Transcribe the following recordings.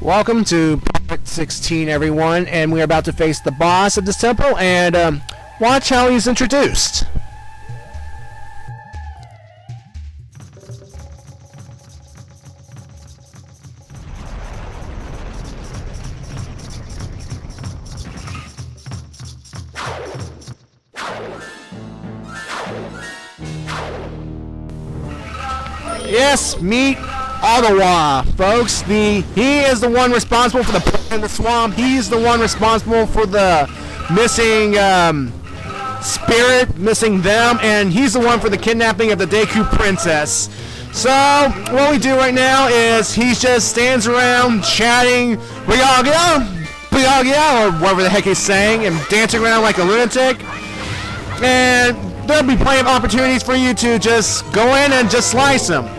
Welcome to part 16, everyone, and we're about to face the boss of this temple, and watch how he's introduced. Yes, meet Odolwa, folks. He is the one responsible for the plant in the swamp. He's the one responsible for the missing spirit, missing them, and he's the one for the kidnapping of the Deku Princess. So what we do right now is he just stands around chatting, or whatever the heck he's saying, and dancing around like a lunatic. And there'll be plenty of opportunities for you to just go in and just slice him.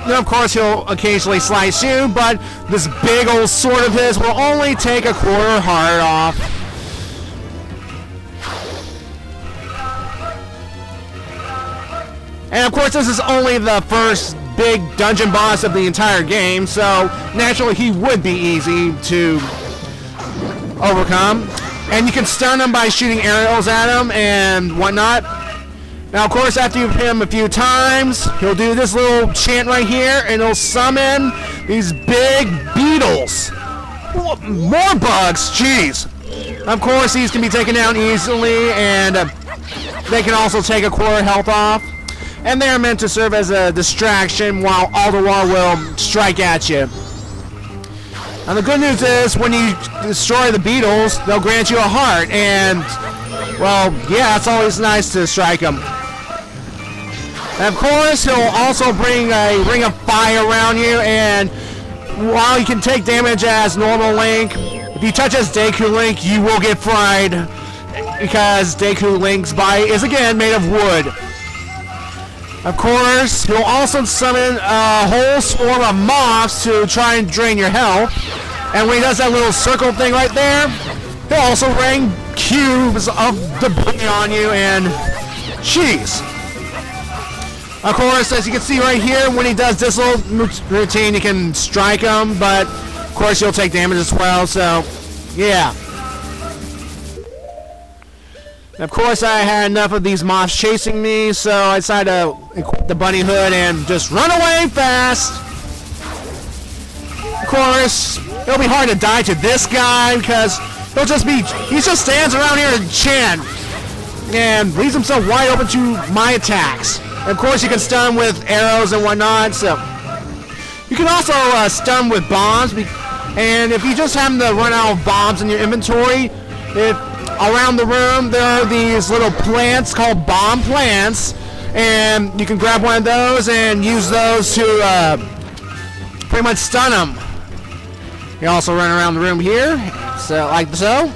Now, of course, he'll occasionally slice you, but this big old sword of his will only take a quarter heart off. And of course, this is only the first big dungeon boss of the entire game, so naturally he would be easy to overcome. And you can stun him by shooting arrows at him and whatnot. Now, of course, after you've hit him a few times, he'll do this little chant right here, and he'll summon these big beetles. More bugs, jeez. Of course, these can be taken down easily, and they can also take a quarter health off. And they are meant to serve as a distraction while Odolwa will strike at you. And the good news is, when you destroy the beetles, they'll grant you a heart, and, well, yeah, it's always nice to strike them. And of course, he'll also bring a ring of fire around you, and while you can take damage as normal Link, if you touch as Deku Link, you will get fried, because Deku Link's body is again made of wood. Of course, he'll also summon a whole swarm of moths to try and drain your health, and when he does that little circle thing right there, he'll also rain cubes of debris on you, and jeez. Of course, as you can see right here, when he does this little routine, you can strike him, but of course you'll take damage as well, so yeah. And of course, I had enough of these moths chasing me, so I decided to equip the bunny hood and just run away fast. Of course, it'll be hard to die to this guy, because he just stands around here and chant, and leaves himself wide open to my attacks. Of course, you can stun with arrows and whatnot, so you can also stun with bombs, and if you just happen to run out of bombs in your inventory, around the room there are these little plants called bomb plants, and you can grab one of those and use those to pretty much stun them. You also run around the room here, so like so.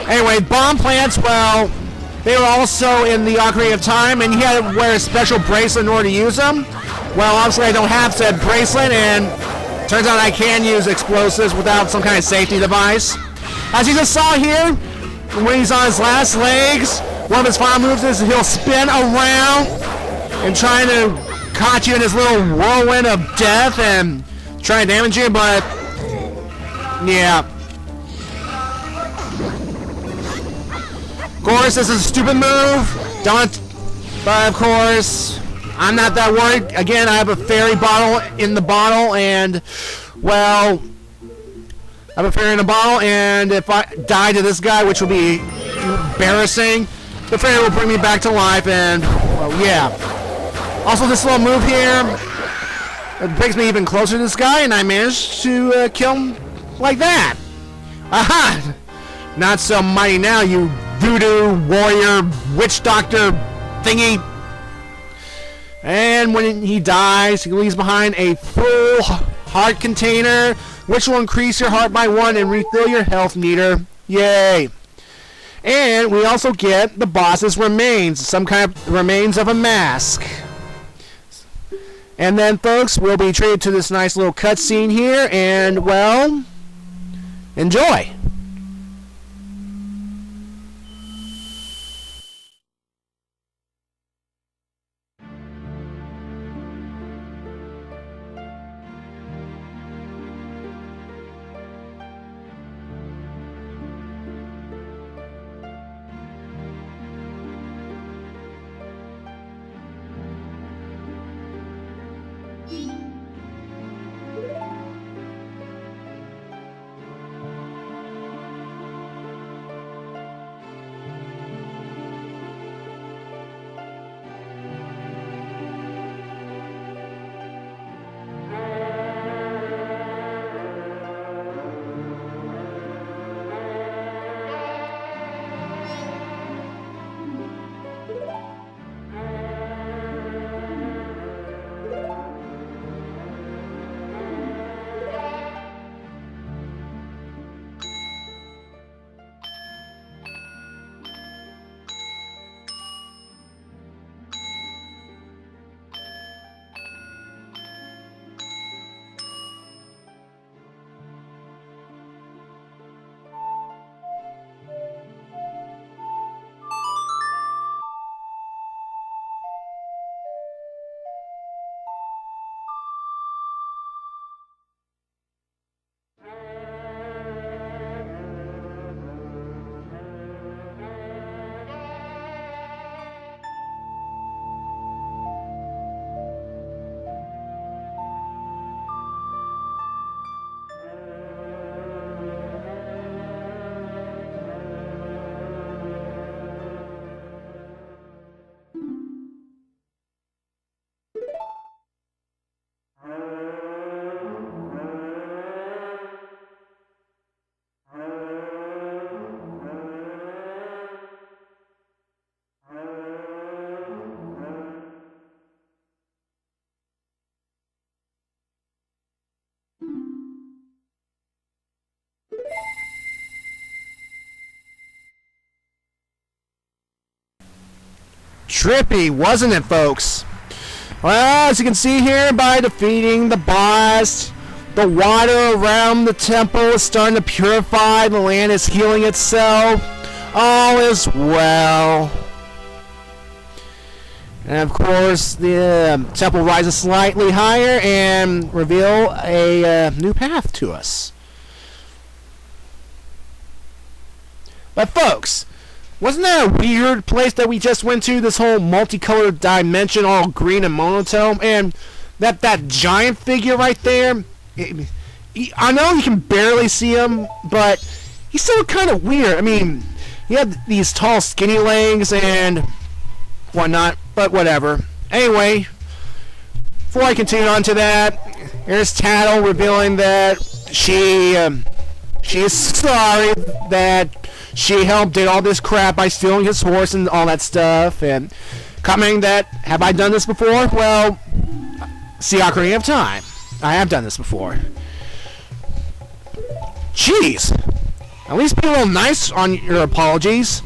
Anyway, bomb plants, well, they were also in the Ocarina of Time, and you had to wear a special bracelet in order to use them. Well, obviously I don't have said bracelet, and turns out I can use explosives without some kind of safety device. As you just saw here, when he's on his last legs, one of his final moves is he'll spin around and trying to catch you in his little whirlwind of death and try and damage you, but yeah. Of course, this is a stupid move. But of course, I'm not that worried. Again, I have a fairy bottle in the bottle, and well, I have a fairy in the bottle, and if I die to this guy, which will be embarrassing, the fairy will bring me back to life, and well, yeah. Also, this little move here, it brings me even closer to this guy, and I managed to kill him like that. Aha! Not so mighty now, you voodoo warrior witch doctor thingy. And when he dies, he leaves behind a full heart container, which will increase your heart by 1 and refill your health meter. Yay! And we also get the boss's remains, some kind of remains of a mask. And then, folks, we'll be treated to this nice little cutscene here, and well, enjoy! trippy, wasn't it, folks? Well, as you can see here, by defeating the boss, the water around the temple is starting to purify. The land is healing itself. All is well. And of course, the temple rises slightly higher and reveal a new path to us. But folks, wasn't that a weird place that we just went to? This whole multicolored dimension, all green and monotone, and that giant figure right there. I know you can barely see him, but he's still kind of weird. I mean, he had these tall, skinny legs and whatnot, but whatever. Anyway, before I continue on to that, here's Tattle revealing that she is sorry that she helped did all this crap by stealing his horse and all that stuff, and commenting that, have I done this before? Well, see Ocarina of Time. I have done this before. Jeez. At least be a little nice on your apologies.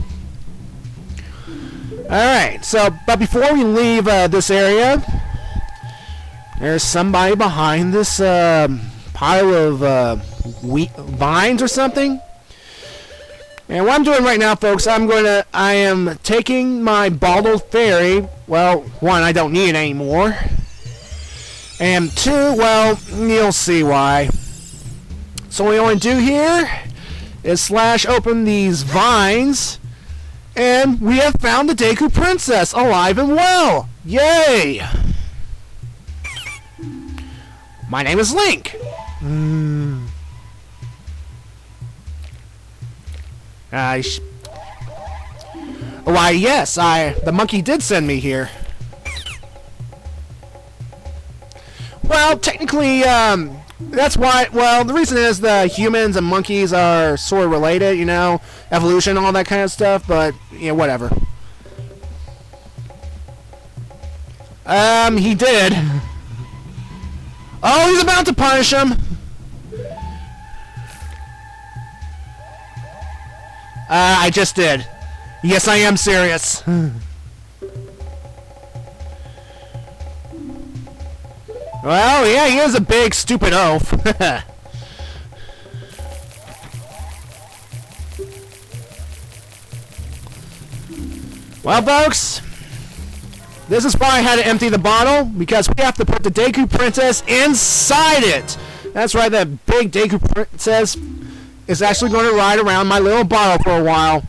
Alright, so, but before we leave this area, there's somebody behind this pile of vines or something. And what I'm doing right now, folks, I am taking my bottled fairy. Well, one, I don't need it anymore. And two, well, you'll see why. So what we want to do here is slash open these vines, and we have found the Deku Princess, alive and well! Yay! My name is Link. Why, yes, the monkey did send me here. Well, technically, that's why, well, the reason is the humans and monkeys are sort of related, you know, evolution, all that kind of stuff, but, yeah, whatever. He did. Oh, he's about to punish him! I just did. Yes, I am serious. Well, yeah, he is a big, stupid oaf. Well, folks, this is why I had to empty the bottle, because we have to put the Deku Princess inside it. That's right, that big Deku Princess is actually going to ride around my little bottle for a while.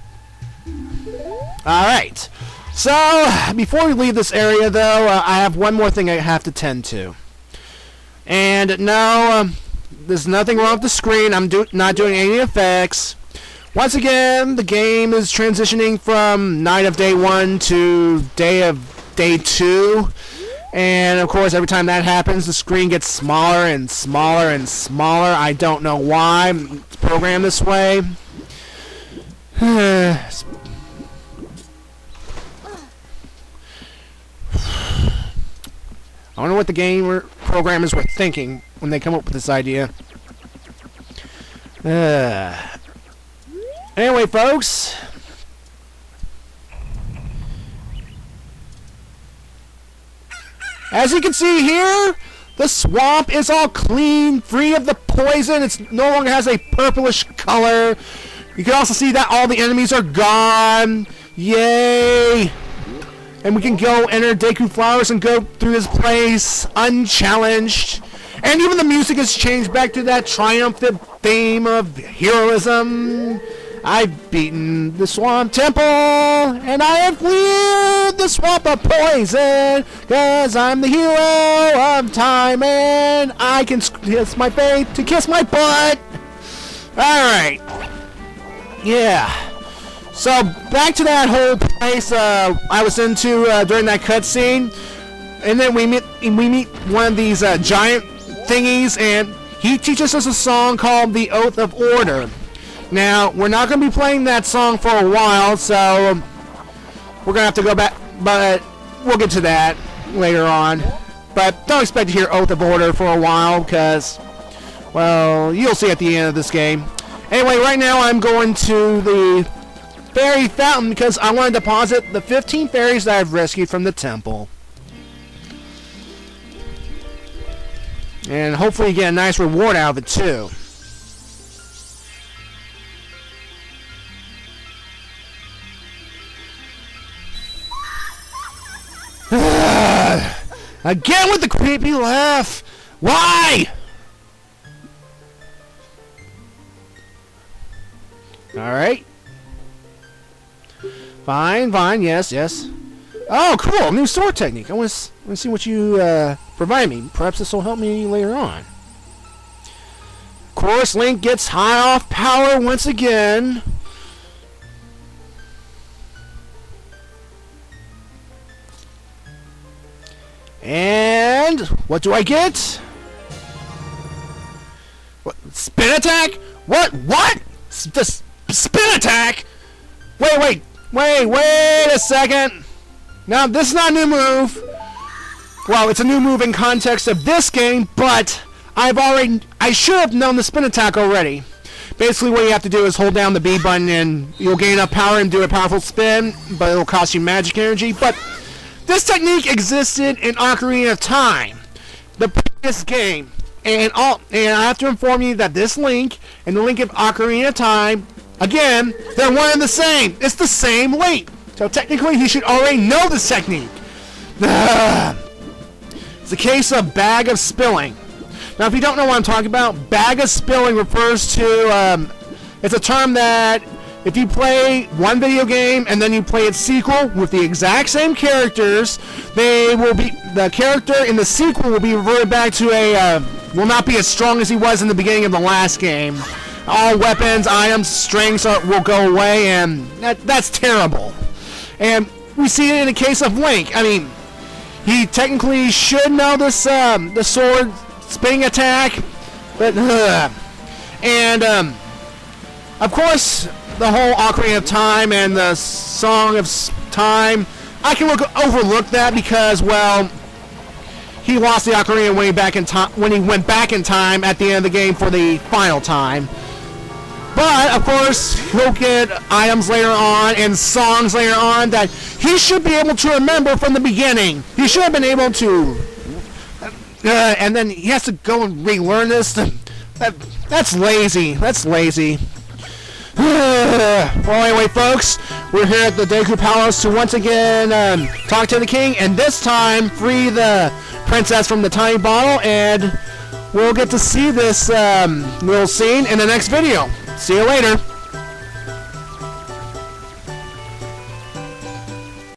Alright, so before we leave this area, though, I have one more thing I have to tend to. And no, there's nothing wrong with the screen. I'm not doing any effects. Once again, the game is transitioning from night of day 1 to day of day 2. And of course, every time that happens, the screen gets smaller and smaller and smaller. I don't know why. It's programmed this way. I wonder what the game programmers were thinking when they come up with this idea. Anyway, folks. As you can see here, the swamp is all clean, free of the poison. It no longer has a purplish color. You can also see that all the enemies are gone. Yay! And we can go enter Deku Flowers and go through this place unchallenged. And even the music has changed back to that triumphant theme of heroism. I've beaten the Swamp Temple, and I have cleared the swamp of poison, 'cause I'm the hero of time, and I can kiss my fate to kiss my butt. Alright. Yeah. So, back to that whole place I was into during that cutscene, and then we meet one of these giant thingies, and he teaches us a song called The Oath of Order. Now, we're not going to be playing that song for a while, so we're going to have to go back, but we'll get to that later on. But don't expect to hear Oath of Order for a while, because, well, you'll see at the end of this game. Anyway, right now I'm going to the fairy fountain because I want to deposit the 15 fairies that I've rescued from the temple. And hopefully get a nice reward out of it too. Again with the creepy laugh. Why? Alright. Fine, fine, yes, yes. Oh, cool, new sword technique. I want to see what you provide me. Perhaps this will help me later on. Of course, Link gets high off power once again. And what do I get? What? Spin attack? What? What? The spin attack? Wait a second. Now, this is not a new move. Well, it's a new move in context of this game, but I should have known the spin attack already. Basically, what you have to do is hold down the B button and you'll gain enough power and do a powerful spin, but it'll cost you magic energy. But this technique existed in Ocarina of Time, the previous game. And I have to inform you that this Link and the Link of Ocarina of Time, again, they're one and the same. It's the same Link. So technically, he should already know this technique. It's a case of bag of spilling. Now, if you don't know what I'm talking about, bag of spilling refers to, it's a term that if you play one video game and then you play its sequel with the exact same characters, the character in the sequel will be reverted back to will not be as strong as he was in the beginning of the last game. All weapons, items, strengths will go away, and that's terrible. And we see it in the case of Link. I mean, he technically should know this, the sword spinning attack, but, of course, the whole Ocarina of Time and the Song of Time, I can overlook that because, well, he lost the Ocarina when he went back in time at the end of the game for the final time. But, of course, he'll get items later on and songs later on that he should be able to remember from the beginning. He should have been able to. And then he has to go and relearn this. That's lazy. That's lazy. Well, anyway, folks, we're here at the Deku Palace to once again talk to the king, and this time free the princess from the tiny bottle, and we'll get to see this little scene in the next video. See you later.